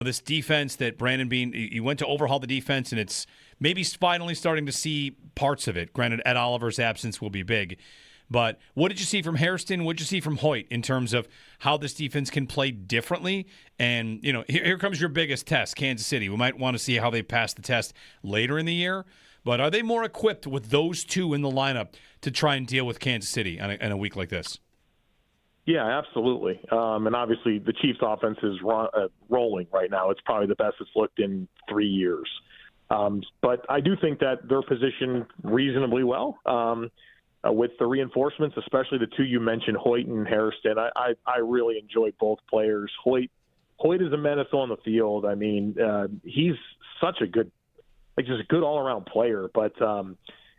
This defense that Brandon Beane, you went to overhaul the defense, and it's maybe finally starting to see parts of it. Granted, Ed Oliver's absence will be big. But what did you see from Hairston? What did you see from Hoecht in terms of how this defense can play differently? And, here comes your biggest test, Kansas City. We might want to see how they pass the test later in the year. But are they more equipped with those two in the lineup to try and deal with Kansas City in a week like this? Yeah, absolutely. And obviously the Chiefs' offense is rolling right now. It's probably the best it's looked in 3 years. But I do think that they're positioned reasonably well with the reinforcements, especially the two you mentioned, Hoecht and Hairston. I really enjoy both players. Hoecht is a menace on the field. I mean, he's such a good, just a good all-around player. But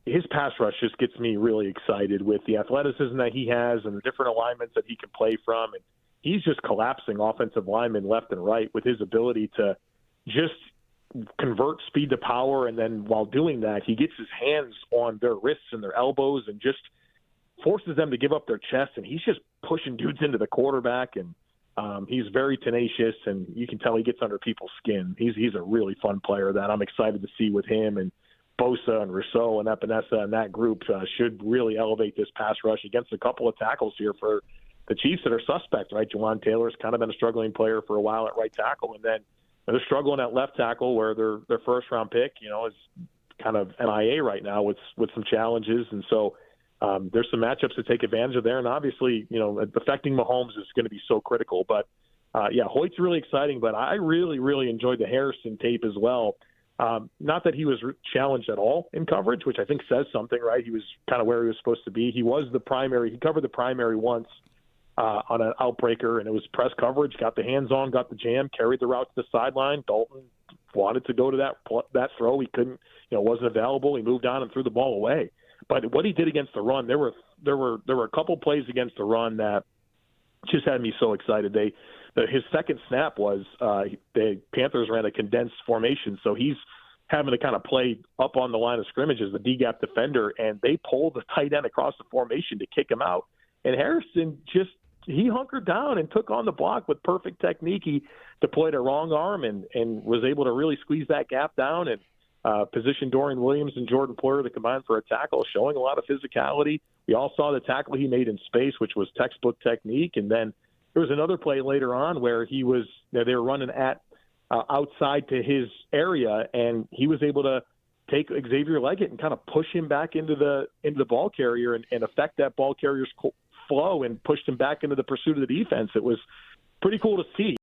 his pass rush just gets me really excited with the athleticism that he has and the different alignments that he can play from. And he's just collapsing offensive linemen left and right with his ability to just convert speed to power. And then while doing that, he gets his hands on their wrists and their elbows and just forces them to give up their chest. And he's just pushing dudes into the quarterback. And he's very tenacious, and you can tell he gets under people's skin. He's a really fun player that I'm excited to see with him. And Bosa and Rousseau and Epinesa and that group should really elevate this pass rush against a couple of tackles here for the Chiefs that are suspect, right? Jawan Taylor's kind of been a struggling player for a while at right tackle, and then they're struggling at left tackle where their first-round pick, is kind of MIA right now with some challenges. And so there's some matchups to take advantage of there. And obviously, affecting Mahomes is going to be so critical. But, Hoyt's really exciting, but I really, really enjoyed the Harrison tape as well. Not that he was challenged at all in coverage, which I think says something, right? He was kind of where he was supposed to be. He was the primary. He covered the primary once on an outbreaker, and it was press coverage, got the hands on, got the jam, carried the route to the sideline. Dalton wanted to go to that throw. He couldn't, wasn't available. He moved on and threw the ball away. But what he did against the run, there were a couple plays against the run that just had me so excited. His second snap was the Panthers ran a condensed formation, so he's having to kind of play up on the line of scrimmage as the D-gap defender, and they pulled the tight end across the formation to kick him out. And Harrison he hunkered down and took on the block with perfect technique. He deployed a wrong arm and was able to really squeeze that gap down and position Dorian Williams and Jordan Poyer to combine for a tackle, showing a lot of physicality. We all saw the tackle he made in space, which was textbook technique, and then there was another play later on where they were running at outside to his area, and he was able to take Xavier Leggett and kind of push him back into the ball carrier and affect that ball carrier's flow and pushed him back into the pursuit of the defense. It was pretty cool to see.